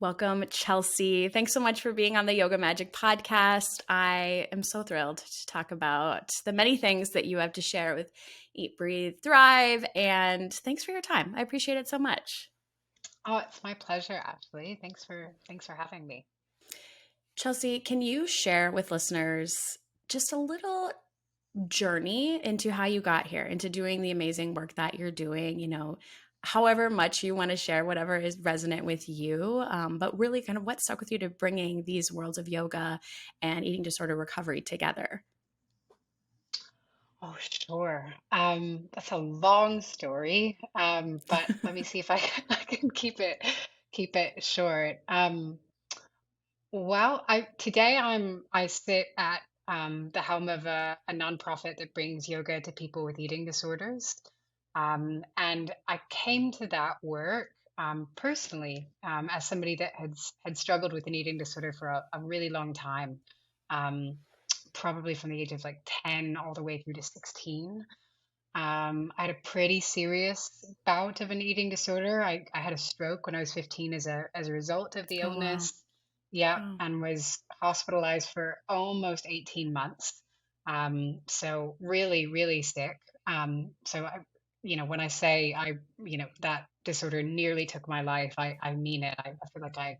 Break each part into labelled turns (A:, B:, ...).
A: Welcome, Chelsea. Thanks so much for being on the Yoga Magic podcast. I am so thrilled to talk about the many things that you have to share with Eat, Breathe, Thrive. And thanks for your time. I appreciate it so much.
B: Oh, it's my pleasure, Ashley. Thanks for having me.
A: Chelsea, can you share with listeners just a little journey into how you got here, into doing the amazing work that you're doing, however much you want to share, whatever is resonant with you, but really kind of what stuck with you to bringing these worlds of yoga and eating disorder recovery together.
B: Oh, sure. That's a long story, but let me see if I can, I can keep it short. Well, I sit at the helm of a nonprofit that brings yoga to people with eating disorders, and I came to that work personally as somebody that had struggled with an eating disorder for a really long time. Um, Probably from the age of like 10 all the way through to 16. I had a pretty serious bout of an eating disorder. I had a stroke when I was 15 as a result of the
A: Oh, wow.
B: illness. Yeah,
A: Oh.
B: and was hospitalized for almost 18 months. So really, really sick. So when I say that disorder nearly took my life, I mean it. I feel like I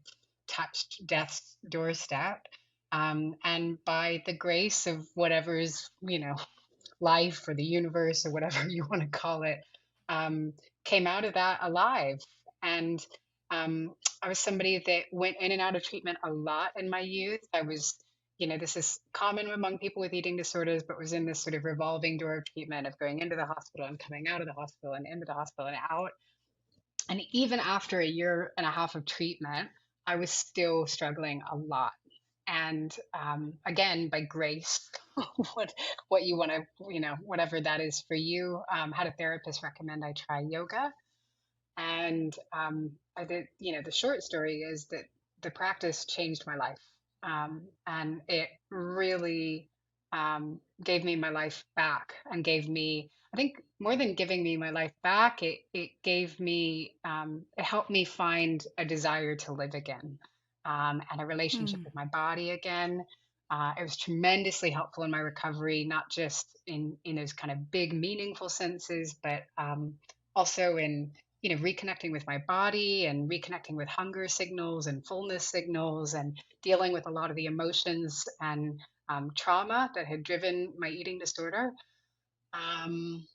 B: touched death's doorstep. And by the grace of whatever's, life or the universe or whatever you want to call it, um, came out of that alive. And I was somebody that went in and out of treatment a lot in my youth. This is common among people with eating disorders, but was in this sort of revolving door of treatment of going into the hospital and coming out of the hospital and into the hospital and out. And even after a year and a half of treatment, I was still struggling a lot. And again, by grace, what what you want to, whatever that is for you, had a therapist recommend I try yoga. And I did, the short story is that the practice changed my life. And it really gave me my life back and gave me, I think more than giving me my life back, it gave me, it helped me find a desire to live again, and a relationship
A: Mm.
B: with my body again. It was tremendously helpful in my recovery, not just in those kind of big, meaningful senses, but also in reconnecting with my body and reconnecting with hunger signals and fullness signals and dealing with a lot of the emotions and trauma that had driven my eating disorder. Um,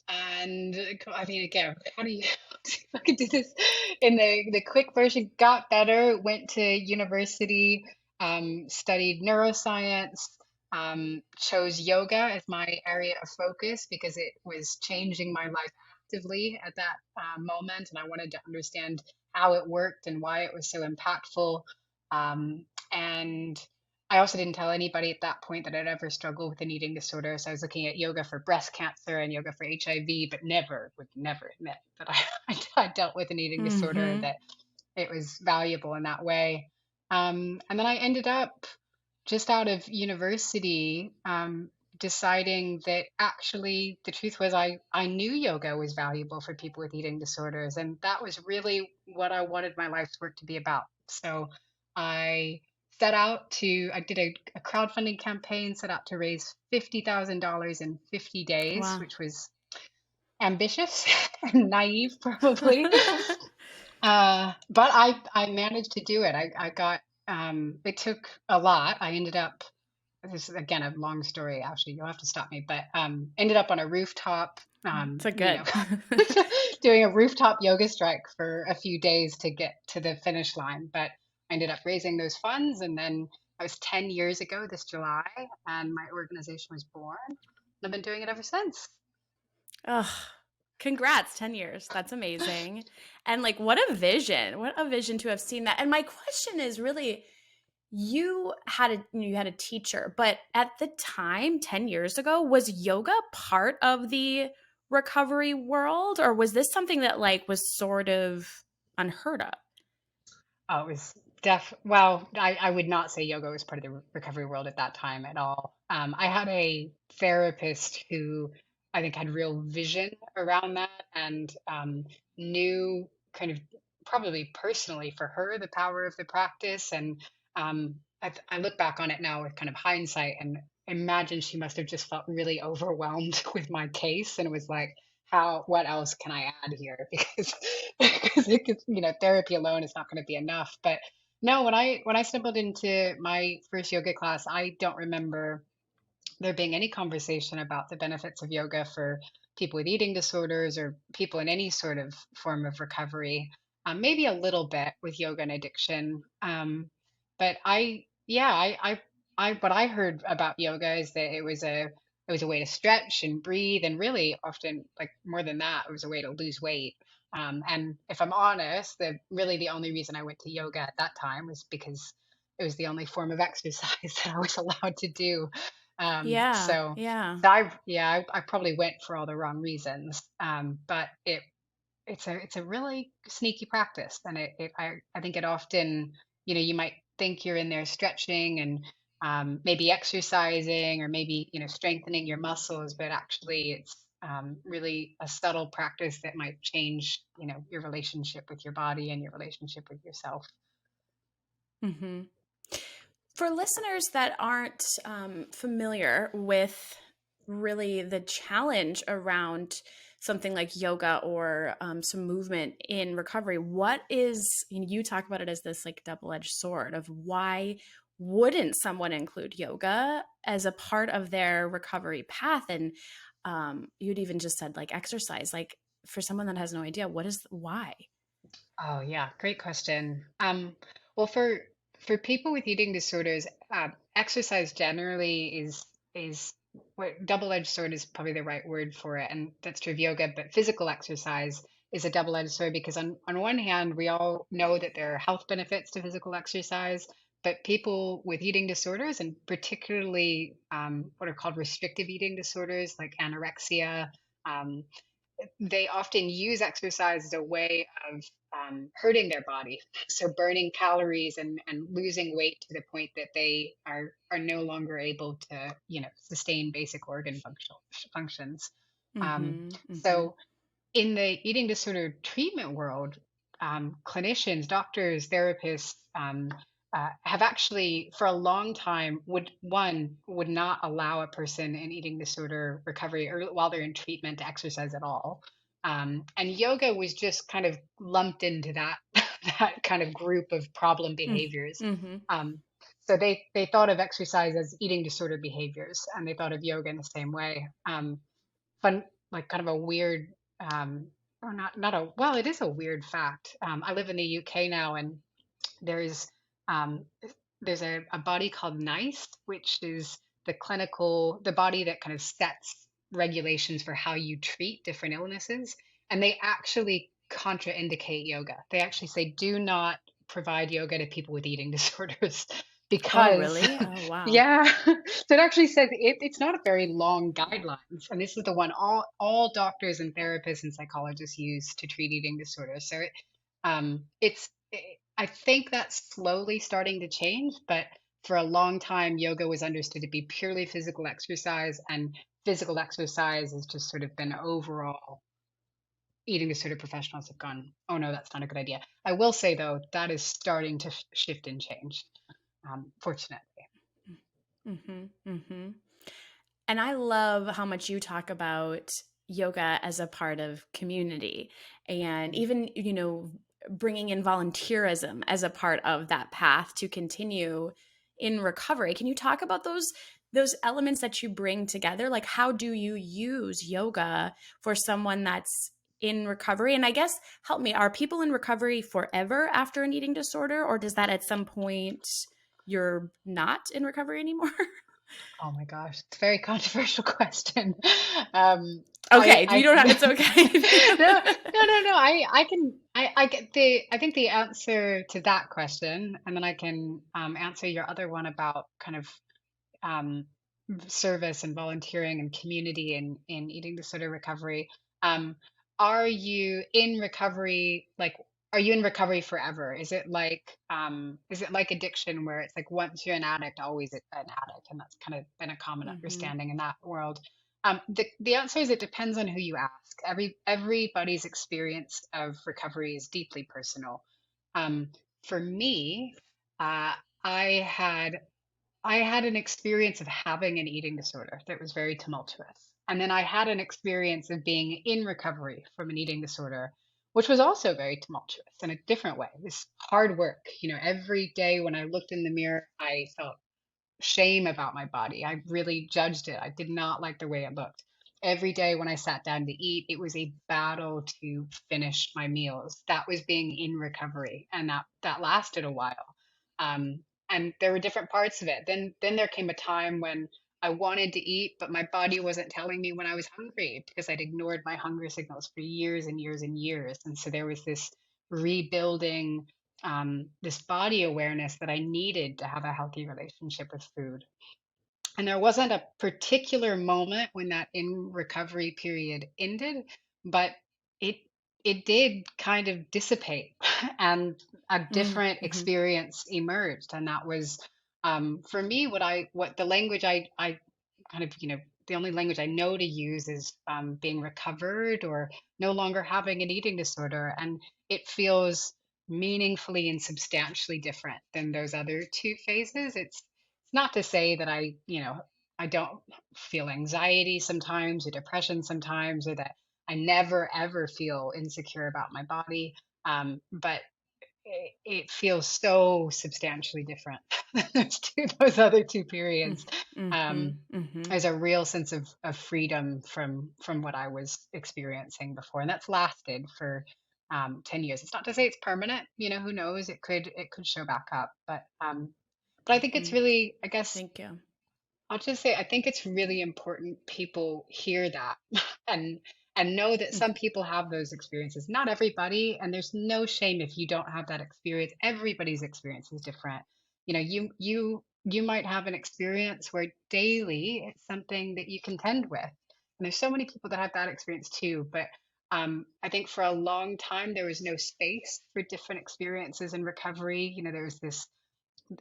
B: and I mean, again, how do you, see if I could do this in the quick version? Got better, went to university, studied neuroscience, chose yoga as my area of focus because it was changing my life actively at that moment. And I wanted to understand how it worked and why it was so impactful. And I also didn't tell anybody at that point that I'd ever struggled with an eating disorder. So I was looking at yoga for breast cancer and yoga for HIV, but would never admit that I dealt with an eating disorder,
A: Hmm.
B: that it was valuable in that way. And then I ended up just out of university, deciding that actually the truth was I knew yoga was valuable for people with eating disorders. And that was really what I wanted my life's work to be about. So I I did a crowdfunding campaign, set out to raise $50,000 in 50 days,
A: Wow.
B: which was ambitious and naive probably. But I managed to do it. I got, it took a lot. I ended up, this is again a long story, actually, you'll have to stop me, but ended up on a rooftop,
A: So good.
B: doing a rooftop yoga strike for a few days to get to the finish line. But I ended up raising those funds, and then that was 10 years ago this July, and my organization was born. And I've been doing it ever since.
A: Oh, congrats, 10 years. That's amazing. And like, what a vision. What a vision to have seen that. And my question is really, you had a teacher, but at the time 10 years ago, was yoga part of the recovery world, or was this something that like was sort of unheard of?
B: Oh, it was well, I would not say yoga was part of the recovery world at that time at all. I had a therapist who I think had real vision around that and knew kind of probably personally for her, the power of the practice. And I look back on it now with kind of hindsight and imagine she must have just felt really overwhelmed with my case and was like, what else can I add here? Because therapy alone is not going to be enough. But no, when I stumbled into my first yoga class, I don't remember there being any conversation about the benefits of yoga for people with eating disorders or people in any sort of form of recovery. Maybe a little bit with yoga and addiction. But what I heard about yoga is that it was a way to stretch and breathe, and really often, like more than that, it was a way to lose weight. And if I'm honest, the only reason I went to yoga at that time was because it was the only form of exercise that I was allowed to do. Um,
A: Yeah,
B: so,
A: yeah.
B: I probably went for all the wrong reasons. But it's a really sneaky practice, and I think it often, you might think you're in there stretching and maybe exercising or maybe strengthening your muscles, but actually it's really a subtle practice that might change your relationship with your body and your relationship with yourself.
A: Hmm. For listeners that aren't familiar with really the challenge around something like yoga or some movement in recovery, what is, you talk about it as this like double-edged sword of why wouldn't someone include yoga as a part of their recovery path? And you'd even just said like exercise, like for someone that has no idea, why?
B: Oh yeah, great question. Well, for people with eating disorders, exercise generally is what double-edged sword is probably the right word for it, and that's true of yoga. But physical exercise is a double-edged sword because on one hand, we all know that there are health benefits to physical exercise, but people with eating disorders, and particularly what are called restrictive eating disorders like anorexia. Um, they often use exercise as a way of hurting their body, so burning calories and losing weight to the point that they are no longer able to sustain basic functions.
A: Mm-hmm. Mm-hmm.
B: So in the eating disorder treatment world, clinicians, doctors, therapists have actually, for a long time, would not allow a person in eating disorder recovery or while they're in treatment to exercise at all. And yoga was just kind of lumped into that that kind of group of problem behaviors.
A: Mm-hmm.
B: Um, so they thought of exercise as eating disorder behaviors, and they thought of yoga in the same way. Fun, like kind of a weird, or not a, well, it is a weird fact. I live in the UK now, and there's um, there's a body called NICE, which is the body that kind of sets regulations for how you treat different illnesses, and they actually contraindicate yoga. They actually say do not provide yoga to people with eating disorders
A: Oh,
B: because
A: really? Oh, wow.
B: yeah, so it actually says it's not a very long guidelines, and this is the one all doctors and therapists and psychologists use to treat eating disorders. So I think that's slowly starting to change, but for a long time, yoga was understood to be purely physical exercise, and physical exercise has just sort of been overall. Eating disorder professionals have gone, oh no, that's not a good idea. I will say though, that is starting to shift and change, fortunately.
A: Mm-hmm. Mm-hmm. And I love how much you talk about yoga as a part of community and even, bringing in volunteerism as a part of that path to continue in recovery. Can you talk about those elements that you bring together? Like how do you use yoga for someone that's in recovery? And I guess help me, are people in recovery forever after an eating disorder, or does that at some point you're not in recovery anymore?
B: Oh my gosh, it's a very controversial question. Um,
A: Okay, you
B: I
A: don't have,
B: no,
A: it's okay if you
B: no,
A: don't.
B: no. I get I think the answer to that question, and then I can answer your other one about kind of um, service and volunteering and community in eating disorder recovery. Um, are you in recovery? Like, are you in recovery forever? Is it like addiction where it's like once you're an addict, always an addict, and that's kind of been a common
A: Mhm.
B: understanding in that world. The answer is it depends on who you ask. Everybody's experience of recovery is deeply personal. Um, for me, uh, I had I had an experience of having an eating disorder that was very tumultuous. And then I had an experience of being in recovery from an eating disorder, which was also very tumultuous in a different way. It was hard work. Every day when I looked in the mirror, I felt shame about my body. I really judged it. I did not like the way it looked. Every day when I sat down to eat, it was a battle to finish my meals. That was being in recovery, and that lasted a while. And there were different parts of it. Then there came a time when I wanted to eat, but my body wasn't telling me when I was hungry because I'd ignored my hunger signals for years and years and years. And so there was this rebuilding, this body awareness that I needed to have a healthy relationship with food. And there wasn't a particular moment when that in recovery period ended, but it it did kind of dissipate and a different
A: Mm-hmm.
B: experience emerged. And that was, for me, what the language I kind of, the only language I know to use is, being recovered or no longer having an eating disorder. And it feels meaningfully and substantially different than those other two phases. It's not to say that I don't feel anxiety sometimes or depression sometimes, or that I never ever feel insecure about my body. But it feels so substantially different to those other two periods.
A: Mm-hmm.
B: Um,
A: Mm-hmm.
B: there's a real sense of freedom from what I was experiencing before, and that's lasted for 10 years. It's not to say it's permanent. Who knows? It could show back up, but I think it's
A: Mm-hmm.
B: really, I guess,
A: Thank you.
B: I'll just say I think it's really important people hear that and and know that some people have those experiences. Not everybody, and there's no shame if you don't have that experience. Everybody's experience is different. You might have an experience where daily it's something that you contend with. And there's so many people that have that experience too, but I think for a long time there was no space for different experiences in recovery. There was this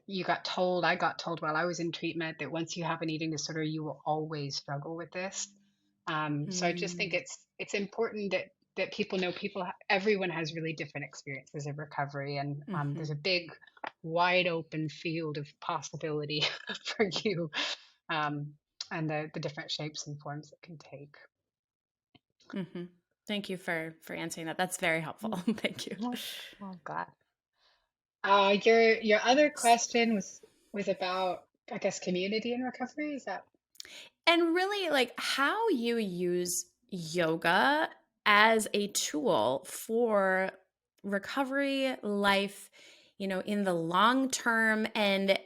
B: I got told while I was in treatment that once you have an eating disorder, you will always struggle with this. So I just think
A: Mm-hmm.
B: it's important that people know everyone has really different experiences of recovery, and
A: Mm-hmm.
B: there's a big, wide open field of possibility for you, um, and the different shapes and forms it can take.
A: Mm-hmm. Thank you for answering that. That's very helpful.
B: Mm.
A: Thank you.
B: Oh, oh God. Your other question was about, I guess, community and recovery. Is that?
A: And really, like how you use yoga as a tool for recovery, life, in the long term. And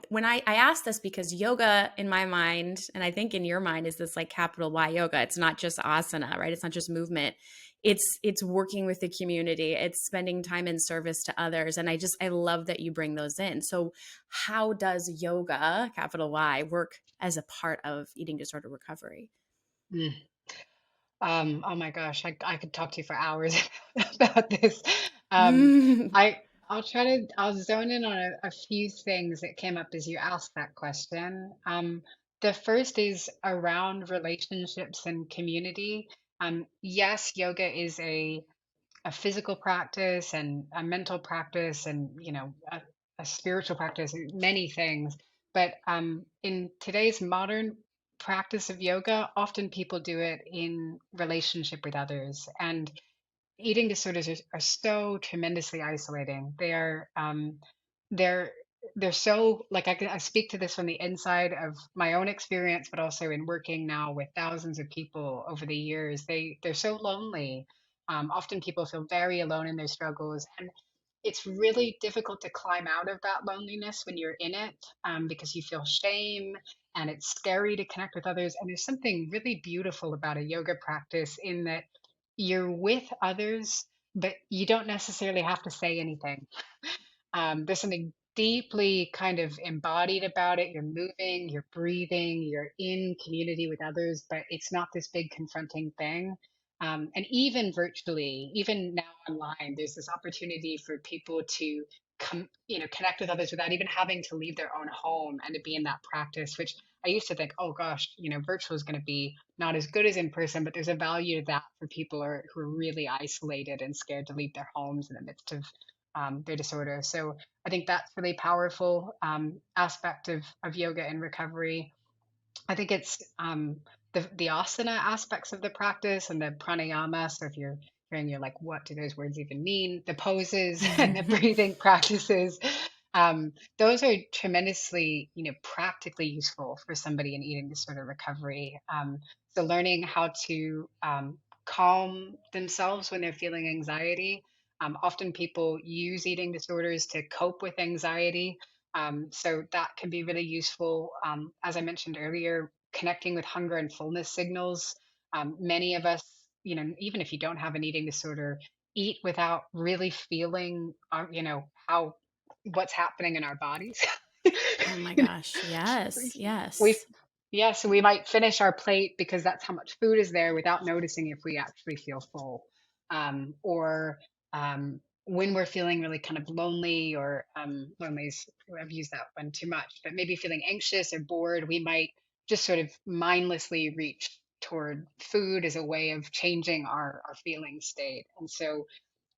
A: when I asked this because yoga in my mind, and I think in your mind, is this like capital Y yoga. It's not just asana, right? It's not just movement. It's working with the community. It's spending time in service to others. And I love that you bring those in. So how does yoga, capital Y, work as a part of eating disorder recovery?
B: Oh my gosh, I could talk to you for hours about this. Um,
A: Mm-hmm.
B: I'll zone in on a few things that came up as you asked that question. The first is around relationships and community. Yes, yoga is a physical practice and a mental practice and a spiritual practice, many things. But in today's modern practice of yoga, often people do it in relationship with others, and eating disorders are so tremendously isolating. They're they're so, like, I speak to this from the inside of my own experience, but also in working now with thousands of people over the years. They're so lonely. Often people feel very alone in their struggles, and it's really difficult to climb out of that loneliness when you're in it, because you feel shame and it's scary to connect with others. And there's something really beautiful about a yoga practice in that you're with others, but you don't necessarily have to say anything. There's something deeply kind of embodied about it. You're moving, you're breathing, you're in community with others, but it's not this big confronting thing. And even virtually, even now online, there's this opportunity for people to connect with others without even having to leave their own home and to be in that practice, which I used to think, oh gosh, virtual is going to be not as good as in person, but there's a value to that for people who are really isolated and scared to leave their homes in the midst of their disorder. So I think that's really powerful aspect of yoga and recovery. I think it's the asana aspects of the practice and the pranayama. So if you're hearing, you're like, what do those words even mean? The poses and the breathing practices. Those are tremendously, practically useful for somebody in eating disorder recovery. So learning how to calm themselves when they're feeling anxiety. Often people use eating disorders to cope with anxiety. So that can be really useful. As I mentioned earlier, connecting with hunger and fullness signals. Many of us, even if you don't have an eating disorder, eat without really feeling, how what's happening in our bodies.
A: Oh my
B: You
A: gosh. Yes.
B: we
A: Yes.
B: yeah, so we might finish our plate because that's how much food is there without noticing if we actually feel full. Or when we're feeling really kind of lonely, or lonely is, I've used that one too much, but maybe feeling anxious or bored, we might just sort of mindlessly reach toward food as a way of changing our feeling state. And so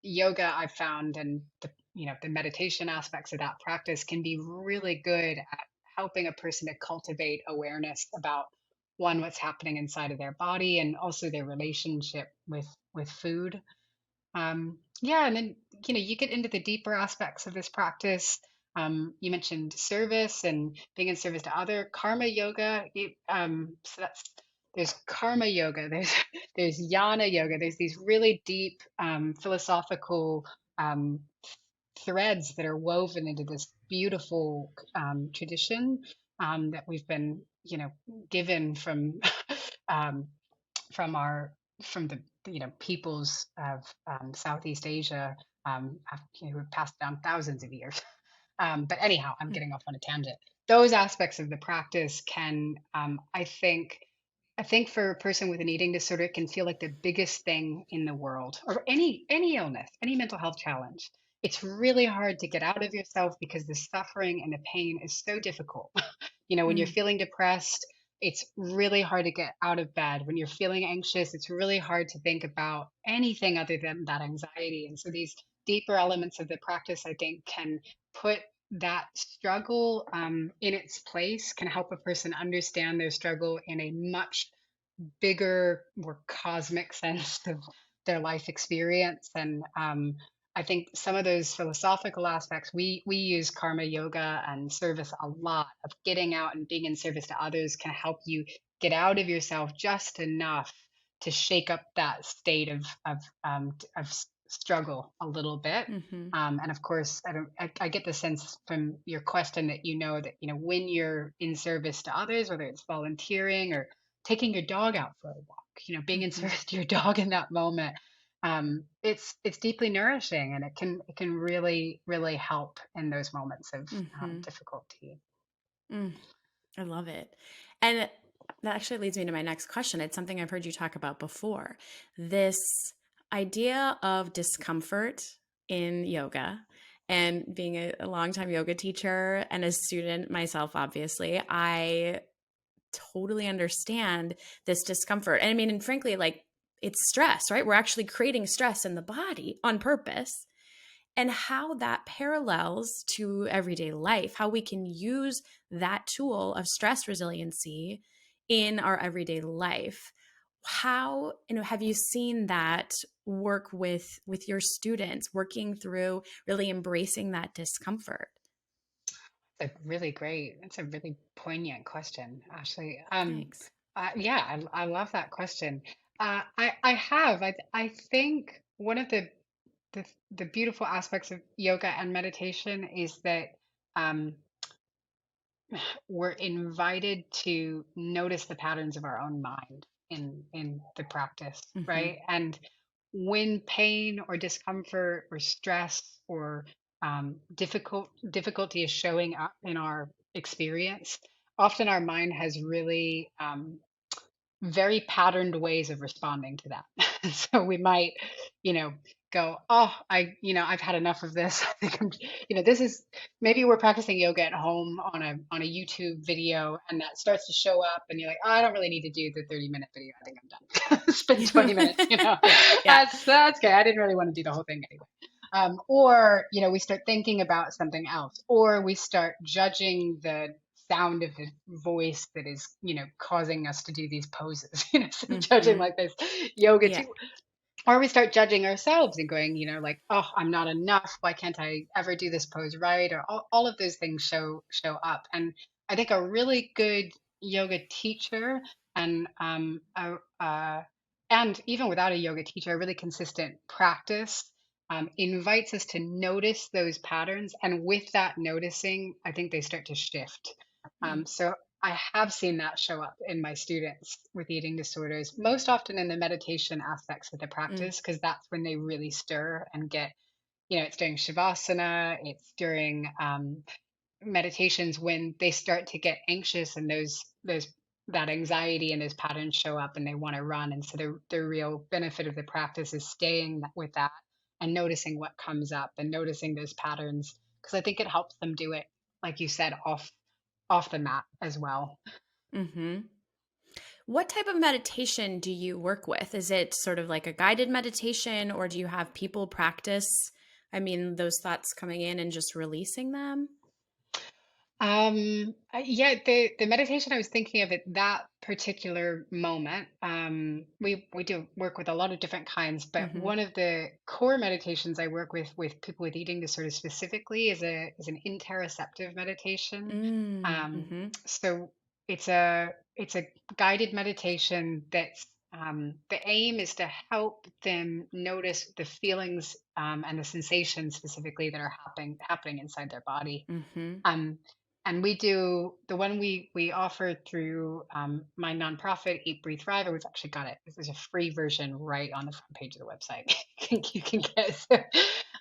B: yoga I've found, and the meditation aspects of that practice can be really good at helping a person to cultivate awareness about, one, what's happening inside of their body, and also their relationship with food. Yeah, and then you get into the deeper aspects of this practice. You mentioned service and being in service to other. Karma yoga. So that's there's karma yoga. There's jnana yoga. There's these really deep philosophical um, threads that are woven into this beautiful tradition that we've been, given um, from our from the peoples of Southeast Asia, who have passed down thousands of years. But anyhow, I'm getting off on a tangent. Those aspects of the practice can, I think for a person with an eating disorder, it can feel like the biggest thing in the world, or any illness, any mental health challenge. It's really hard to get out of yourself because the suffering and the pain is so difficult. When you're
A: Mm,
B: feeling depressed, it's really hard to get out of bed. When you're feeling anxious, it's really hard to think about anything other than that anxiety. And so these deeper elements of the practice, I think, can put that struggle in its place, can help a person understand their struggle in a much bigger, more cosmic sense of their life experience. And I think some of those philosophical aspects, we use karma yoga and service a lot, of getting out and being in service to others, can help you get out of yourself just enough to shake up that state of struggle a little bit.
A: hmm
B: And of course, I get the sense from your question that that when you're in service to others, whether it's volunteering or taking your dog out for a walk, being in
A: hmm
B: service to your dog in that moment, it's deeply nourishing, and it can really help in those moments of
A: hmm
B: difficulty.
A: Mm, I love it. And that actually leads me to my next question. It's something I've heard you talk about before. This idea of discomfort in yoga, and being a longtime yoga teacher and a student myself, obviously, I totally understand this discomfort. And I mean, and frankly, like, it's stress, right? We're actually creating stress in the body on purpose, and how that parallels to everyday life, how we can use that tool of stress resiliency in our everyday life. How, have you seen that work with your students, working through really embracing that discomfort?
B: It's a really poignant question, Ashley.
A: Thanks.
B: Yeah, I love that question. I have. I think one of the beautiful aspects of yoga and meditation is that um, we're invited to notice the patterns of our own mind in the practice,
A: Hmm.
B: right? And when pain or discomfort or stress or difficulty is showing up in our experience, often our mind has really very patterned ways of responding to that. So we might, you know, go, oh, I've had enough of this. I think this is, maybe we're practicing yoga at home on a YouTube video, and that starts to show up, and you're like, oh, I don't really need to do the 30-minute video. I think I'm done. Spend 20 minutes,
A: Yeah.
B: that's okay. I didn't really want to do the whole thing anyway. Or, we start thinking about something else, or we start judging the sound of the voice that is, causing us to do these poses, so judging
A: Hmm.
B: like this yoga
A: Yeah.
B: too, or we start judging ourselves and going, like, oh, I'm not enough. Why can't I ever do this pose right? Or all of those things show up. And I think a really good yoga teacher, and and even without a yoga teacher, a really consistent practice invites us to notice those patterns. And with that noticing, I think they start to shift. So I have seen that show up in my students with eating disorders, most often in the meditation aspects of the
A: Mm-hmm.
B: practice, because that's when they really stir and get, it's during Shavasana, it's during meditations when they start to get anxious, and that anxiety and those patterns show up and they want to run. And so the real benefit of the practice is staying with that and noticing what comes up and noticing those patterns, because I think it helps them do it, like you said, off the mat as well.
A: Mm-hmm. What type of meditation do you work with? Is it sort of like a guided meditation, or do you have people practice? I mean, those thoughts coming in and just releasing them?
B: Yeah, the meditation I was thinking of at that particular moment, we do work with a lot of different kinds, but
A: Mm-hmm.
B: one of the core meditations I work with people with eating disorders specifically is an interoceptive meditation.
A: Mm-hmm.
B: So it's a guided meditation that's the aim is to help them notice the feelings and the sensations specifically that are happening inside their body.
A: Mm-hmm.
B: um, and we do the one we offer through my nonprofit, Eat, Breathe, Thrive. We've actually got it. There's a free version right on the front page of the website. You can get it.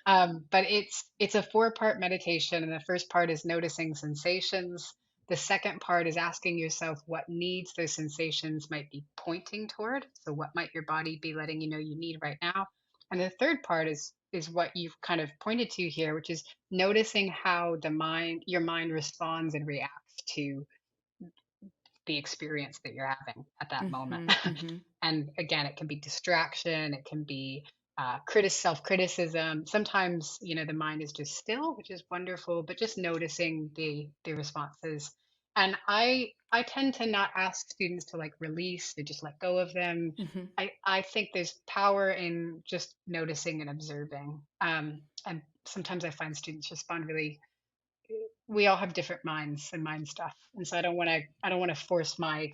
B: But it's a four-part meditation, and the first part is noticing sensations. The second part is asking yourself what needs those sensations might be pointing toward. So what might your body be letting you know you need right now? And the third part is what you've kind of pointed to here, which is noticing how your mind responds and reacts to the experience that you're having at that moment.
A: Mm-hmm. Mm-hmm.
B: And again, it can be distraction, it can be self-criticism. Sometimes, the mind is just still, which is wonderful, but just noticing the responses. And I tend to not ask students to like release, to just let go of them.
A: Mm-hmm.
B: I think there's power in just noticing and observing. And sometimes I find students respond really, we all have different minds and mind stuff. And so I don't want to force my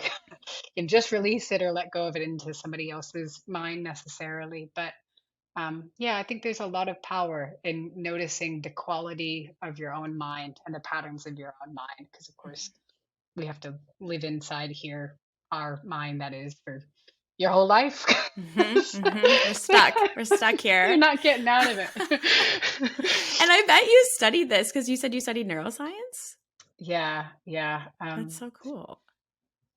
B: and just release it or let go of it into somebody else's mind necessarily. But yeah, I think there's a lot of power in noticing the quality of your own mind and the patterns of your own mind. Because, of course, we have to live inside here, our mind that is for your whole life.
A: Mm-hmm.
B: So,
A: Mm-hmm. We're stuck. We're stuck
B: you're
A: here.
B: not getting out of it.
A: And I bet you studied this because you said you studied neuroscience.
B: Yeah, yeah.
A: That's so cool.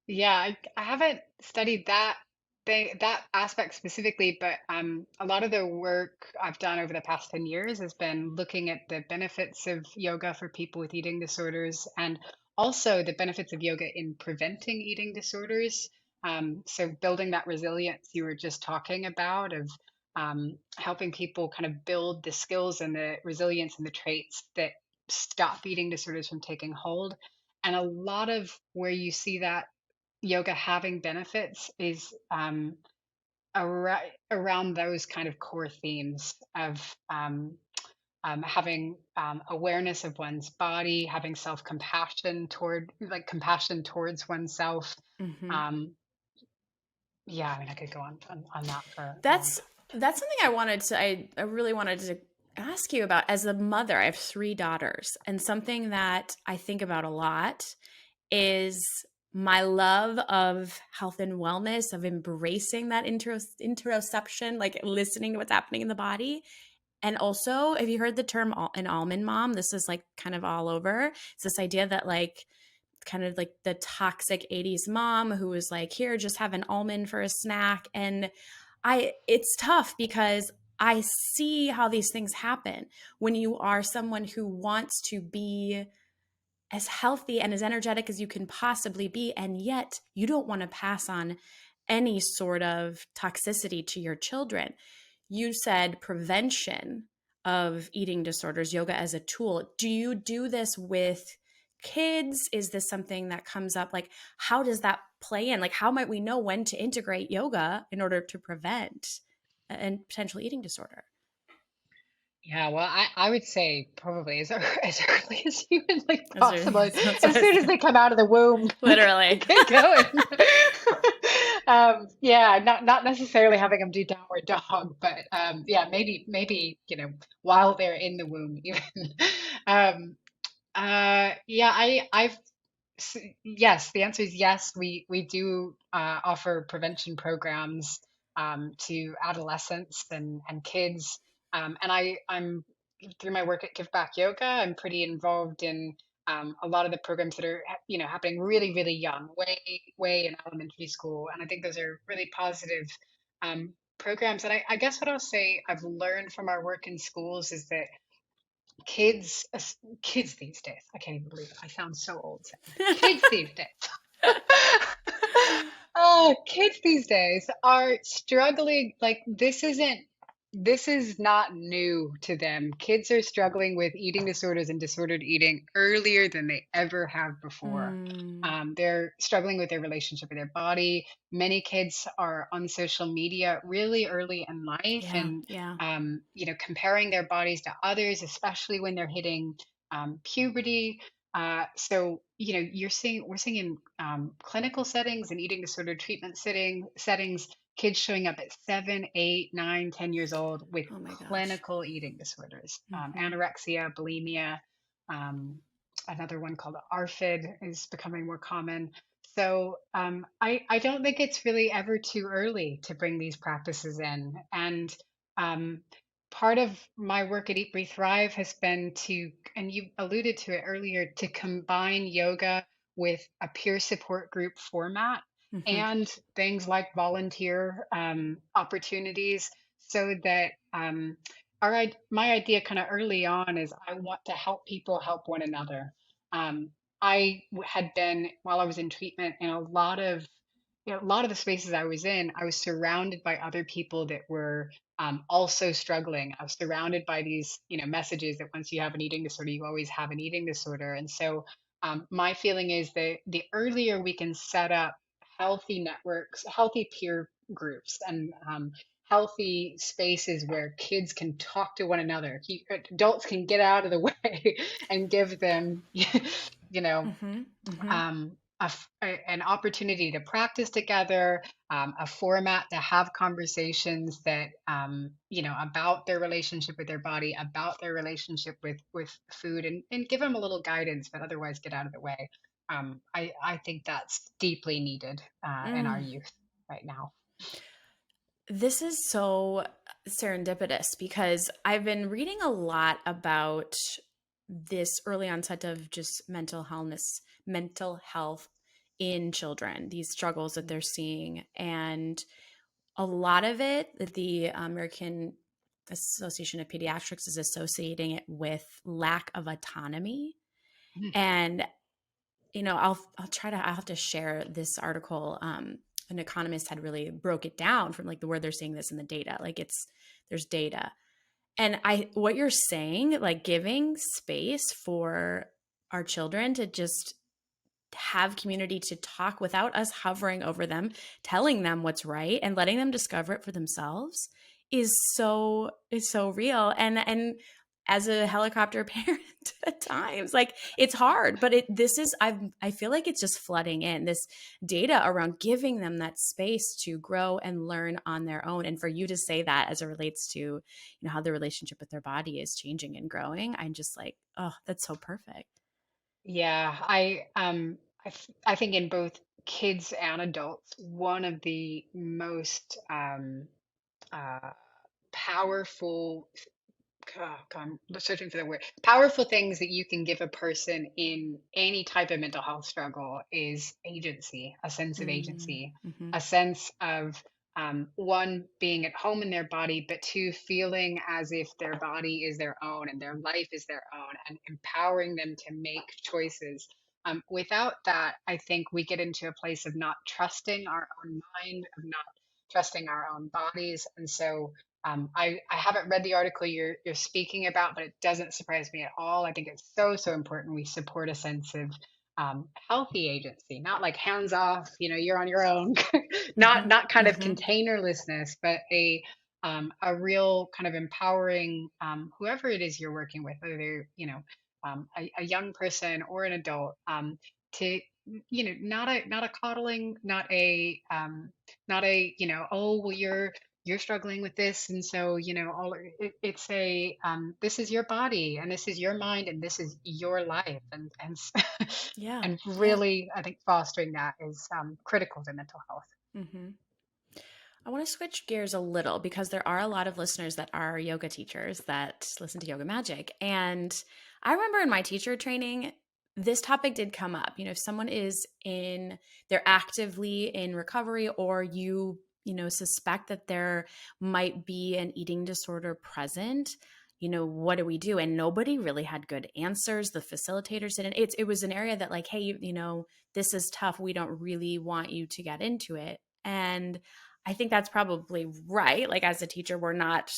B: Yeah, I haven't studied that aspect specifically, but a lot of the work I've done over the past 10 years has been looking at the benefits of yoga for people with eating disorders, and also the benefits of yoga in preventing eating disorders. So building that resilience you were just talking about, of helping people kind of build the skills and the resilience and the traits that stop eating disorders from taking hold. And a lot of where you see that yoga having benefits is around those kind of core themes of having awareness of one's body, having compassion towards oneself.
A: Mm-hmm.
B: Um, yeah, I mean, I could go on that for a long
A: That's
B: time.
A: that's something I wanted to I really wanted to ask you about. As a mother, I have three daughters, and something that I think about a lot is my love of health and wellness, of embracing that interoception, like listening to what's happening in the body. And also, have you heard the term an almond mom? This is like kind of all over. It's this idea that like kind of like the toxic 80s mom who was like, here, just have an almond for a snack. And it's tough because I see how these things happen when you are someone who wants to be as healthy and as energetic as you can possibly be, and yet you don't want to pass on any sort of toxicity to your children. You said prevention of eating disorders, yoga as a tool. Do you do this with kids? Is this something that comes up? Like, how does that play in? Like, how might we know when to integrate yoga in order to prevent a potential eating disorder?
B: Yeah, well, I would say probably as early as humanly
A: That's
B: possible.
A: what I
B: As
A: was
B: soon as they
A: thinking.
B: come out of the womb,
A: Literally.
B: get going. Yeah, not necessarily having them do downward dog, but yeah, maybe while they're in the womb even. Um, yeah, I've yes, the answer is yes. We do offer prevention programs to adolescents and kids. And I'm through my work at Give Back Yoga, I'm pretty involved in a lot of the programs that are happening really young, way in elementary school. And I think those are really positive programs. And I guess what I'll say I've learned from our work in schools is that kids kids these days, I can't even believe it, I sound so old saying that. Kids these days oh, kids these days are struggling. Like, this is not new to them. Kids are struggling with eating disorders and disordered eating earlier than they ever have before.
A: Mm,
B: They're struggling with their relationship with their body. Many kids are on social media really early in life,
A: yeah,
B: and
A: yeah.
B: comparing their bodies to others, especially when they're hitting puberty. So we're seeing in clinical settings and eating disorder treatment settings, kids showing up at 7, 8, 9, 10 years old with
A: Oh my gosh.
B: clinical eating disorders,
A: Hmm.
B: anorexia, bulimia. Um, Another one called ARFID is becoming more common. So I don't think it's really ever too early to bring these practices in. And um, part of my work at Eat, Breathe, Thrive has been to, and you alluded to it earlier, to combine yoga with a peer support group format
A: Hmm.
B: and things like volunteer opportunities, so that my idea kind of early on is I want to help people help one another. Had been, while I was in treatment, in a lot of the spaces I was in, I was surrounded by other people that were also struggling. I was surrounded by these, messages that once you have an eating disorder, you always have an eating disorder. And so my feeling is that the earlier we can set up healthy networks, healthy peer groups, and healthy spaces where kids can talk to one another, adults can get out of the way and give them, know,
A: Hmm. Hmm.
B: an opportunity to practice together, a format to have conversations that, about their relationship with their body, about their relationship with food, and give them a little guidance, but otherwise get out of the way. I think that's deeply needed in our
A: Mm.
B: youth right now.
A: This is so serendipitous because I've been reading a lot about this early onset of just mental health in children, these struggles that they're seeing. And a lot of it, the American Association of Pediatrics is associating it with lack of autonomy.
B: Mm.
A: And I'll have to share this article. An economist had really broke it down from like the where they're seeing this in the data. Like there's data. And what you're saying, like giving space for our children to just have community to talk without us hovering over them, telling them what's right and letting them discover it for themselves is so real. And as a helicopter parent at times, like it's hard, but I feel like it's just flooding in this data around giving them that space to grow and learn on their own. And for you to say that as it relates to, how the relationship with their body is changing and growing, I'm just like, oh, that's so perfect.
B: Yeah, I think in both kids and adults, one of the most uh, powerful, God, I'm searching for the word, powerful things that you can give a person in any type of mental health struggle is agency, a sense of
A: Mm,
B: agency,
A: mhm.
B: a sense of one, being at home in their body, but two, feeling as if their body is their own and their life is their own, and empowering them to make choices. Without that, I think we get into a place of not trusting our own mind, of not trusting our own bodies. And so I haven't read the article you're speaking about, but it doesn't surprise me at all. I think it's so, so important we support a sense of healthy agency, not like hands off, you're on your own, not
A: Mhm.
B: not kind of
A: Mhm.
B: containerlessness, but a real kind of empowering whoever it is you're working with, whether they're a young person or an adult, to not a coddling, not a oh well you're struggling with this, and so it's a this is your body and this is your mind and this is your life,
A: Yeah.
B: and
A: Yeah.
B: really I think fostering that is critical to mental health.
A: Mhm. I want to switch gears a little because there are a lot of listeners that are yoga teachers that listen to Yoga Magic. And I remember in my teacher training, this topic did come up. If someone they're actively in recovery, or suspect that there might be an eating disorder present, what do we do? And nobody really had good answers. The facilitators didn't. It was an area that, like, hey, this is tough. We don't really want you to get into it. And I think that's probably right. Like, as a teacher, we're not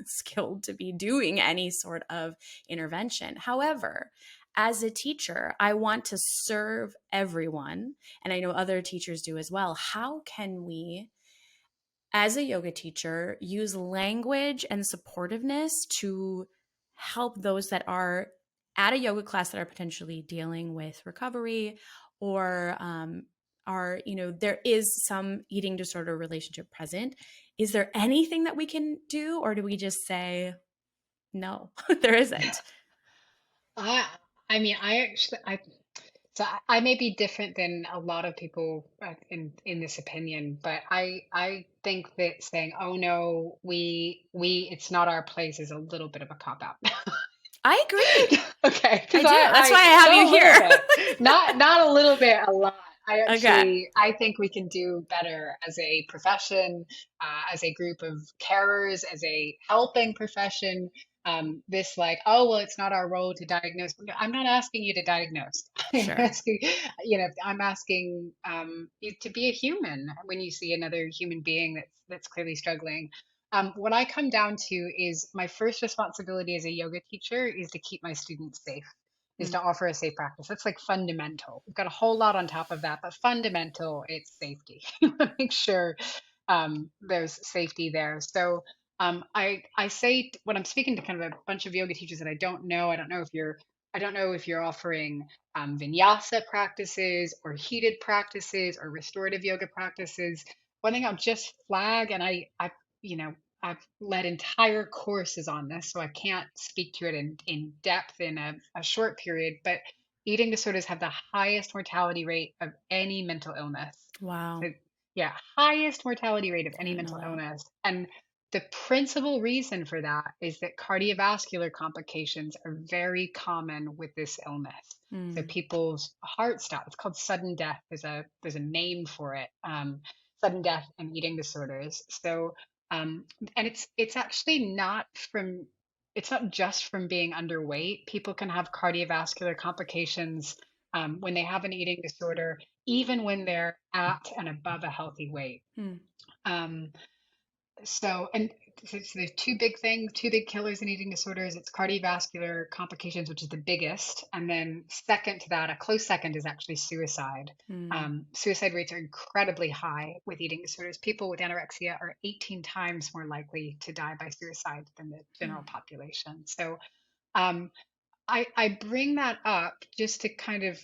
A: skilled to be doing any sort of intervention. However, as a teacher, I want to serve everyone, and I know other teachers do as well. How can we, as a yoga teacher, use language and supportiveness to help those that are at a yoga class that are potentially dealing with recovery, or there is some eating disorder relationship present? Is there anything that we can do, or do we just say no? There isn't.
B: I I mean, I may be different than a lot of people in this opinion, but I think that saying, "Oh no, we it's not our place," is a little bit of a cop out.
A: I agree.
B: Okay,
A: I
B: because
A: do. That's
B: I
A: why I have
B: not
A: you
B: a little
A: here.
B: bit, not a little bit, a lot.
A: Okay.
B: I think we can do better as a profession, as a group of carers, as a helping profession. This like, oh well, it's not our role to diagnose. I'm not asking you to diagnose. I'm
A: Sure.
B: asking, I'm asking you to be a human when you see another human being that's clearly struggling. What I come down to is my first responsibility as a yoga teacher is to keep my students safe, is
A: Mm,
B: to offer a safe practice. That's like fundamental. We've got a whole lot on top of that, but fundamental, it's safety. Make sure there's safety there. So I say when I'm speaking to kind of a bunch of yoga teachers that I don't know if you're offering vinyasa practices or heated practices or restorative yoga practices. One thing I'll just flag, and you know, I've led entire courses on this, so I can't speak to it in depth in a short period, but eating disorders have the highest mortality rate of any mental illness.
A: wow.
B: So, yeah, highest mortality rate of
A: I
B: any
A: didn't know
B: mental
A: that.
B: illness. And the principal reason for that is that cardiovascular complications are very common with this illness. So
A: Mm,
B: people's heart stop. It's called sudden death. There's a name for it. Sudden death and eating disorders. So and it's actually not from it's not just from being underweight. People can have cardiovascular complications when they have an eating disorder, even when they're at and above a healthy weight.
A: mm,
B: Um, so there's two big killers in eating disorders. It's cardiovascular complications, which is the biggest, and then second to that, a close second is actually suicide.
A: mm,
B: Suicide rates are incredibly high with eating disorders. People with anorexia are 18 times more likely to die by suicide than the
A: mm,
B: general population. So um, I bring that up just to kind of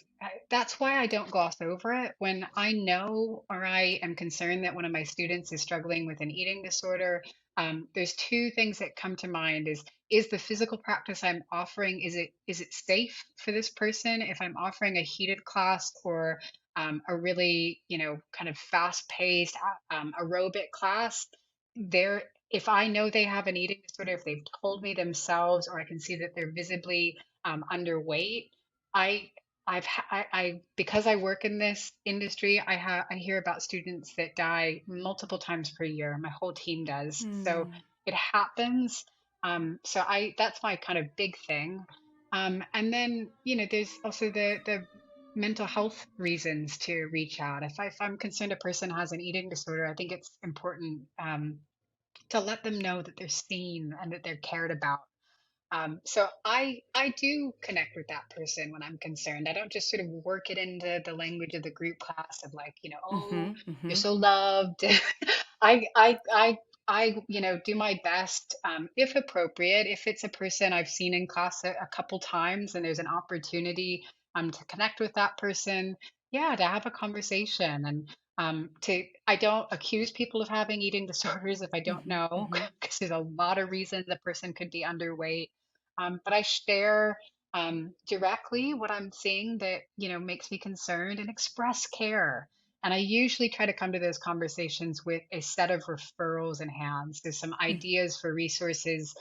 B: that's why I don't gloss over it when I know or I am concerned that one of my students is struggling with an eating disorder. There's two things that come to mind: is the physical practice I'm offering, is it safe for this person? If I'm offering a heated class or a really kind of fast paced aerobic class, there if I know they have an eating disorder, if they've told me themselves, or I can see that they're visibly underweight, I because I work in this industry, I hear about students that die multiple times per year. My whole team does. So
A: Mm,
B: it happens. So I that's my kind of big thing. And then, there's also the mental health reasons to reach out. If I'm concerned a person has an eating disorder, I think it's important to let them know that they're seen and that they're cared about. So I do connect with that person when I'm concerned. I don't just sort of work it into the language of the group class of like, oh,
A: mhm,
B: you're
A: mhm,
B: so loved. I I I do my best, if appropriate. If it's a person I've seen in class a couple times and there's an opportunity to connect with that person, yeah, to have a conversation and to I don't accuse people of having eating disorders if I don't
A: mhm,
B: know,
A: mhm,
B: because there's a lot of reasons a person could be underweight. But I share directly what I'm seeing that makes me concerned and express care. And I usually try to come to those conversations with a set of referrals in hand. There's some
A: mm,
B: ideas for resources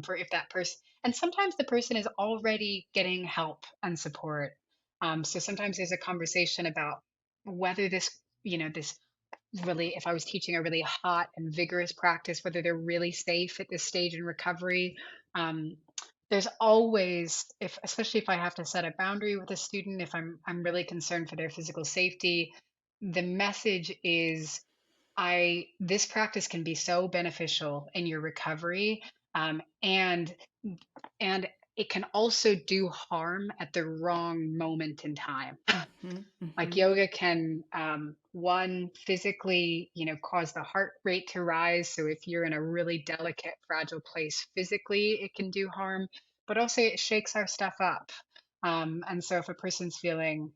B: for if that person, and sometimes the person is already getting help and support. So sometimes there's a conversation about whether this really, if I was teaching a really hot and vigorous practice, whether they're really safe at this stage in recovery. Um, there's always, if especially if I have to set a boundary with a student, if I'm really concerned for their physical safety, the message is I this practice can be so beneficial in your recovery, and it can also do harm at the wrong moment in time.
A: mhm,
B: Like
A: mhm,
B: yoga can, one, physically, cause the heart rate to rise. So if you're in a really delicate, fragile place physically, it can do harm, but also it shakes our stuff up. And so if a person's feeling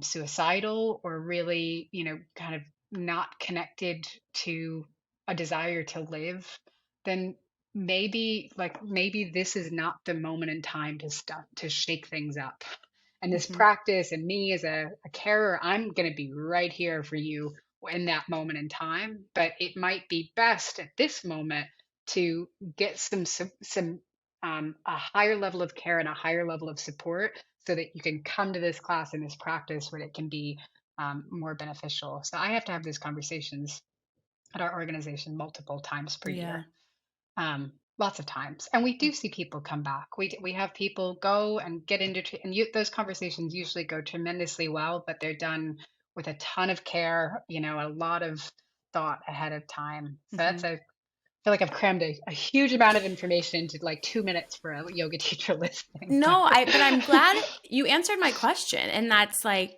B: suicidal or really, kind of not connected to a desire to live, then maybe this is not the moment in time to shake things up. And this
A: mhm,
B: practice and me as a carer, I'm going to be right here for you in that moment in time. But it might be best at this moment to get some a higher level of care and a higher level of support so that you can come to this class and this practice where it can be more beneficial. So I have to have these conversations at our organization multiple times per
A: yeah,
B: year, lots of times, and we do see people come back. We have people go and get into those conversations usually go tremendously well, but they're done with a ton of care, a lot of thought ahead of time. So
A: mhm.
B: I feel like I've crammed a huge amount of information into like 2 minutes for a yoga teacher listening, but
A: No, but I'm glad you answered my question, and that's like,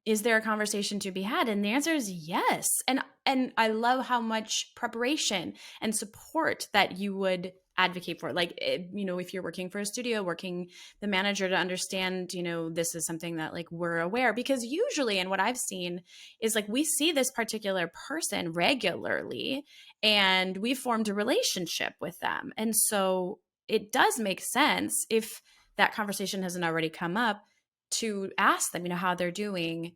A: is there a conversation to be had? And the answer is yes. And I love how much preparation and support that you would advocate for. Like, if you're working for a studio, working the manager to understand, this is something that like we're aware, because usually, and what I've seen is like we see this particular person regularly and we formed a relationship with them. And so it does make sense, if that conversation hasn't already come up, to ask them, how they're doing,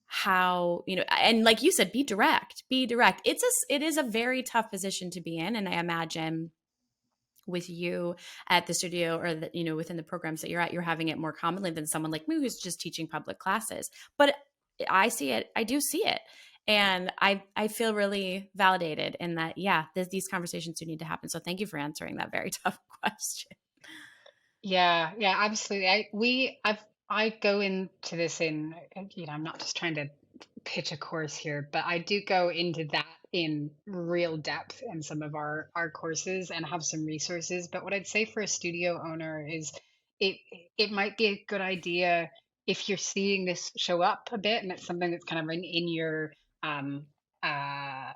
A: how, and like you said, be direct. It is a very tough position to be in. And I imagine with you at the studio, or that, within the programs that you're at, you're having it more commonly than someone like me who's just teaching public classes. But I do see it. And I feel really validated in that. Yeah, these conversations do need to happen. So thank you for answering that very tough question.
B: yeah, yeah, absolutely. I go into this in, I'm not just trying to pitch a course here, but I do go into that in real depth in some of our courses and have some resources. But what I'd say for a studio owner is it it might be a good idea if you're seeing this show up a bit and it's something that's kind of in your uh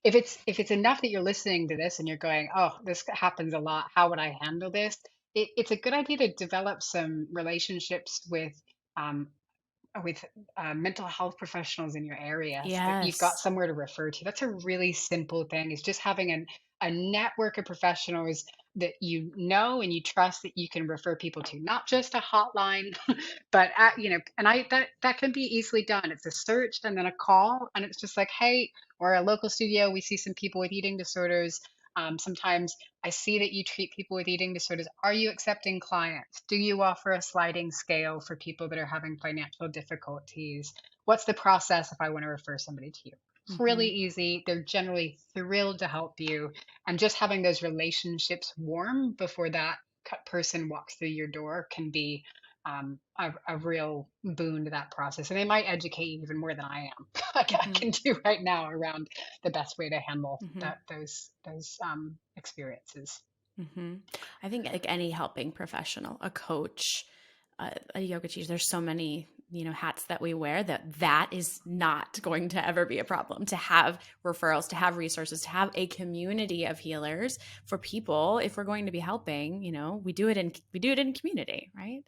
B: if it's enough that you're listening to this and you're going, oh, this happens a lot, how would I handle this? It's a good idea to develop some relationships um, with mental health professionals in your area so that you've got
A: Yes.
B: somewhere to refer to. That's a really simple thing. Is just having a network of professionals that you know and you trust that you can refer people to, not just a hotline, but and that can be easily done. It's a search and then a call, and it's just like, hey, we're a local studio. We see some people with eating disorders. Sometimes I see that you treat people with eating disorders. Are you accepting clients? Do you offer a sliding scale for people that are having financial difficulties? What's the process if I want to refer somebody to you? It's really
A: Mm-hmm.
B: easy. They're generally thrilled to help you. And just having those relationships warm before that person walks through your door can be a real boon to that process. And they might educate you even more than I am, like I
A: Mm-hmm.
B: can do right now around the best way to handle
A: Mm-hmm.
B: those experiences.
A: Mm-hmm. I think like any helping professional, a coach, a yoga teacher, there's so many, hats that we wear that is not going to ever be a problem to have referrals, to have resources, to have a community of healers for people. If we're going to be helping, we do it in community, right?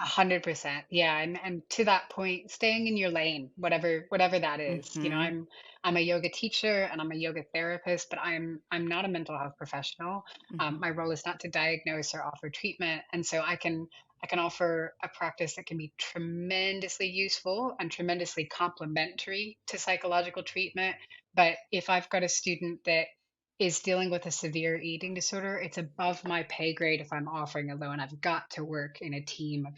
B: 100%. Yeah. And to that point, staying in your lane, whatever that is.
A: Mm-hmm.
B: I'm a yoga teacher and I'm a yoga therapist, but I'm not a mental health professional.
A: Mm-hmm.
B: My role is not to diagnose or offer treatment. And so I can offer a practice that can be tremendously useful and tremendously complementary to psychological treatment. But if I've got a student that is dealing with a severe eating disorder, it's above my pay grade if I'm offering alone. I've got to work in a team of,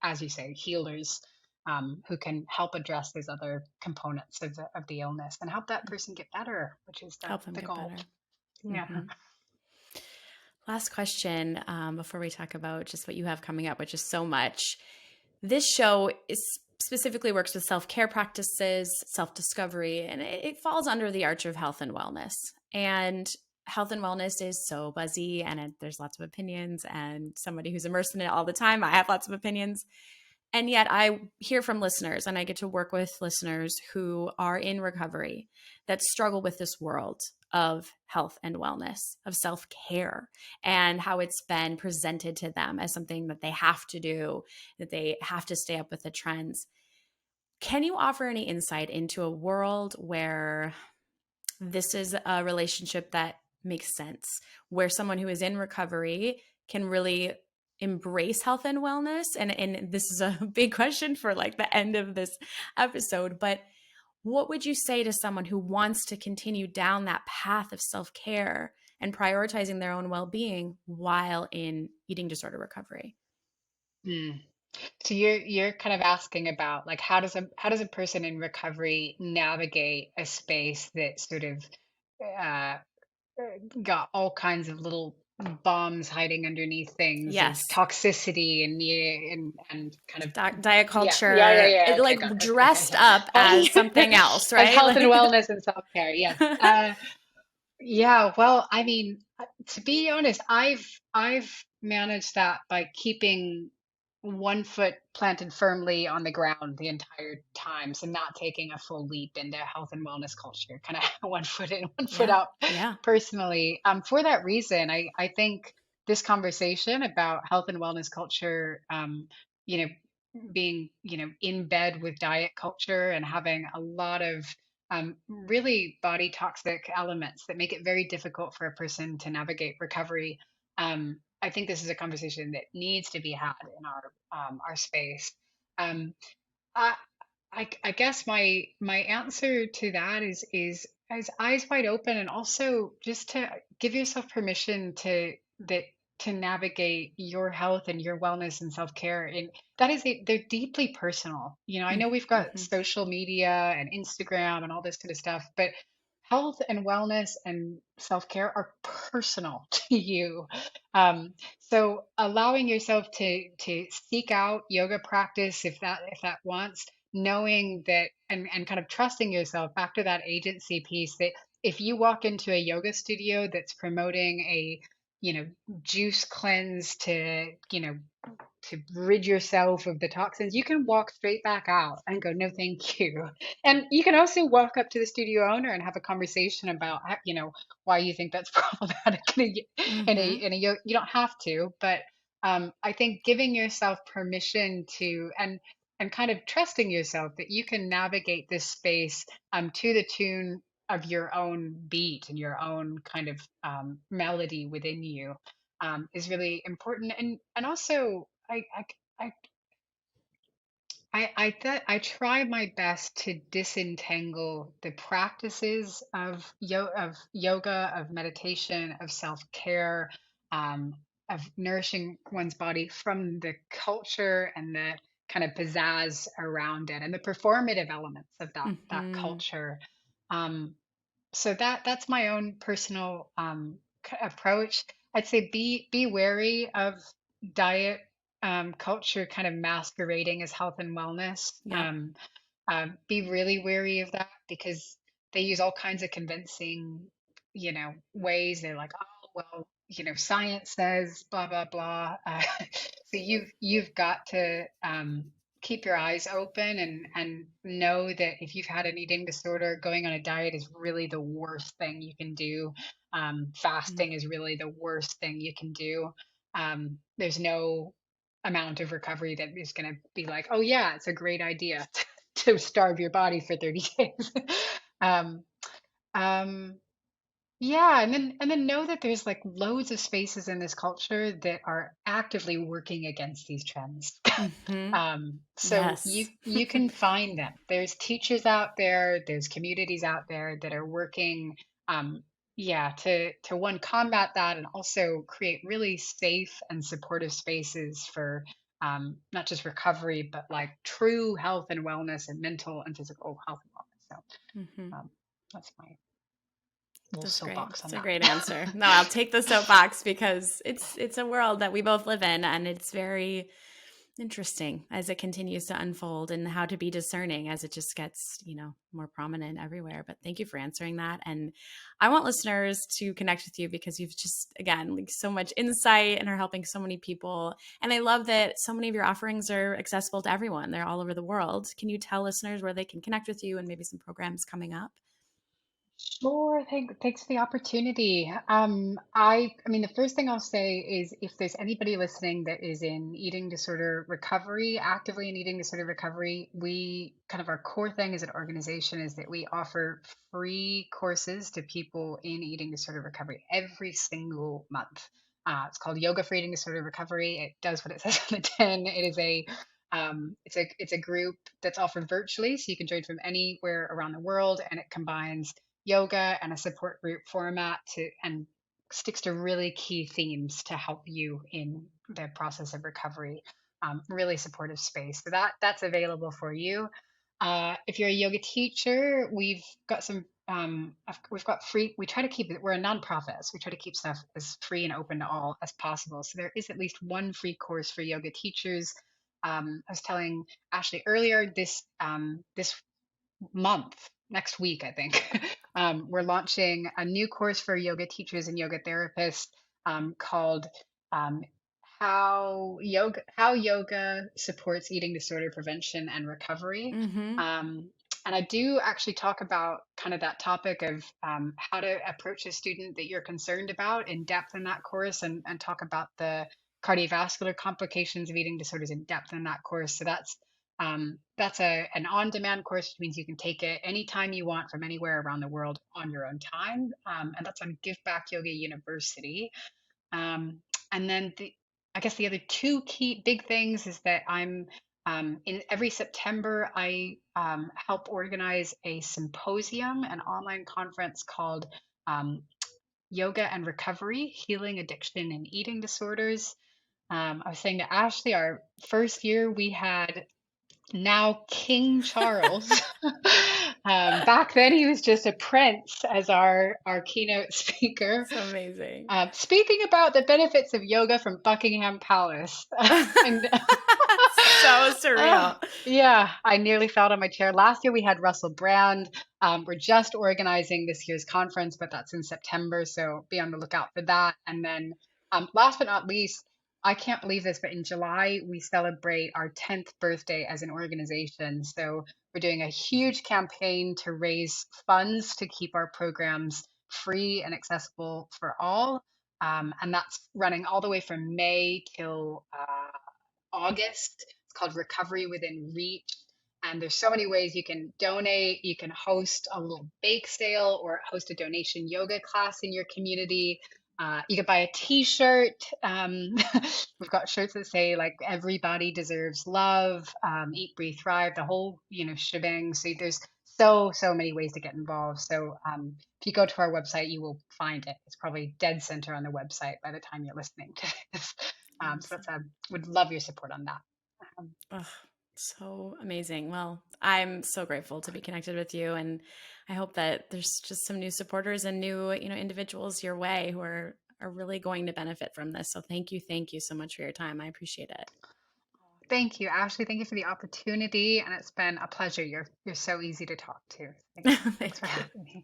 B: as you say, healers, who can help address those other components of the illness and help that person get better, which is
A: Help them
B: the
A: get
B: goal.
A: better.
B: Yeah.
A: Mm-hmm. Last question before we talk about just what you have coming up, which is so much. This show is specifically works with self-care practices, self-discovery, and it falls under the arch of health and wellness. And health and wellness is so buzzy, and there's lots of opinions. And somebody who's immersed in it all the time, I have lots of opinions. And yet I hear from listeners and I get to work with listeners who are in recovery that struggle with this world of health and wellness, of self care, and how it's been presented to them as something that they have to do, that they have to stay up with the trends. Can you offer any insight into a world where this is a relationship that makes sense, where someone who is in recovery can really embrace health and wellness? And this is a big question for like the end of this episode, but what would you say to someone who wants to continue down that path of self-care and prioritizing their own well-being while in eating disorder recovery?
B: Mm. So you're kind of asking about like how does a person in recovery navigate a space that sort of uh, got all kinds of little bombs hiding underneath things of
A: Yes.
B: toxicity and yeah, and kind of
A: Diet
B: yeah.
A: culture,
B: Okay,
A: like
B: got it. Okay,
A: dressed up as
B: yeah.
A: something else,
B: As
A: right?
B: health and
A: Like
B: wellness and self care. Yes. Yeah. Well, I mean, to be honest, I've managed that by keeping one foot planted firmly on the ground the entire time, so not taking a full leap into health and wellness culture, kind of one foot in, one foot
A: yeah,
B: out
A: yeah.
B: personally. For that reason, I think this conversation about health and wellness culture, you know, being, in bed with diet culture and having a lot of really body toxic elements that make it very difficult for a person to navigate recovery. I think this is a conversation that needs to be had in our space. Um, I, I guess my answer to that is eyes wide open, and also just to give yourself permission that to navigate your health and your wellness and self-care. And they're deeply personal. I know we've got
A: Mm-hmm.
B: social media and Instagram and all this kind of stuff, but health and wellness and self-care are personal to you. So allowing yourself to seek out yoga practice if that wants, knowing that, and kind of trusting yourself back to that agency piece, that if you walk into a yoga studio that's promoting a you know juice cleanse to rid yourself of the toxins, you can walk straight back out and go, no, thank you. And you can also walk up to the studio owner and have a conversation about, why you think that's problematic
A: Mm-hmm.
B: you don't have to, but I think giving yourself permission to, and kind of trusting yourself that you can navigate this space to the tune of your own beat and your own kind of melody within you, is really important. And also, I I try my best to disentangle the practices of yoga, of meditation, of self-care, um, of nourishing one's body from the culture and the kind of pizzazz around it and the performative elements of that
A: Hmm.
B: culture. Um, so that's my own personal approach. I'd say be wary of diet culture kind of masquerading as health and wellness.
A: Yep.
B: Be really wary of that because they use all kinds of convincing, ways. They're like, oh, well, science says blah blah blah. So you've got to keep your eyes open and know that if you've had an eating disorder, going on a diet is really the worst thing you can do. Fasting is really the worst thing you can do. There's no amount of recovery that is going to be like, oh yeah, it's a great idea to starve your body for 30 days. um, um, yeah, and then know that there's like loads of spaces in this culture that are actively working against these trends.
A: Hmm.
B: So you
A: Yes.
B: you can find them. There's teachers out there, there's communities out there that are working, yeah, to one combat that and also create really safe and supportive spaces for not just recovery, but like true health and wellness and mental and physical health and wellness.
A: Hmm.
B: So that's my little
A: That's great.
B: soapbox on
A: It's a
B: that.
A: great answer. No, I'll take the soapbox because it's a world that we both live in, and it's very interesting as it continues to unfold and how to be discerning as it just gets, more prominent everywhere. But thank you for answering that. And I want listeners to connect with you because you've just, again, like so much insight and are helping so many people. And I love that so many of your offerings are accessible to everyone. They're all over the world. Can you tell listeners where they can connect with you and maybe some programs coming up?
B: Sure. Thanks for the opportunity. I mean, the first thing I'll say is if there's anybody listening that is in eating disorder recovery, actively in eating disorder recovery, we kind of our core thing as an organization is that we offer free courses to people in eating disorder recovery every single month. It's called Yoga for Eating Disorder Recovery. It does what it says on the tin. It is it's a group that's offered virtually, so you can join from anywhere around the world, and it combines yoga and a support group format to and sticks to really key themes to help you in the process of recovery. Really supportive space. So that's available for you. If you're a yoga teacher, we've got some. We've got free. We try to keep it. We're a nonprofit, so we try to keep stuff as free and open to all as possible. So there is at least one free course for yoga teachers. I was telling Ashley earlier this month, next week, I think, we're launching a new course for yoga teachers and yoga therapists called um, how yoga supports eating disorder prevention and recovery.
A: Hmm.
B: Um, and I do actually talk about kind of that topic of how to approach a student that you're concerned about in depth in that course, and talk about the cardiovascular complications of eating disorders in depth in that course. So that's an on-demand course, which means you can take it anytime you want from anywhere around the world on your own time. And that's on Give Back Yoga University. Um, and then I guess the other two key big things is that I'm in every September I help organize a symposium, an online conference called um, Yoga and Recovery: Healing Addiction and Eating Disorders. I was saying to Ashley, our first year we had now King Charles. Back then, he was just a prince as our keynote speaker,
A: It's amazing.
B: speaking about the benefits of yoga from Buckingham Palace. And
A: So surreal.
B: yeah, I nearly fell out of my chair. Last year we had Russell Brand. We're just organizing this year's conference, but that's in September, so be on the lookout for that. And then, last but not least, I can't believe this, but in July we celebrate our 10th birthday as an organization. So we're doing a huge campaign to raise funds to keep our programs free and accessible for all. And that's running all the way from May till August. It's called Recovery Within Reach. And there's so many ways you can donate. You can host a little bake sale or host a donation yoga class in your community. You could buy a T-shirt. We've got shirts that say like "Everybody deserves love," "Eat, Breathe, Thrive," the whole shebang. So there's so many ways to get involved. So if you go to our website, you will find it. It's probably dead center on the website by the time you're listening to this. So
A: Awesome.
B: that's would love your support on that. Um,
A: Oh, so amazing. Well, I'm so grateful to be connected with you, and I hope that there's just some new supporters and new, individuals your way who are really going to benefit from this. So thank you so much for your time. I appreciate it.
B: Thank you, Ashley. Thank you for the opportunity, and it's been a pleasure. You're so easy to talk to. Thanks for
A: Thank you.
B: having me.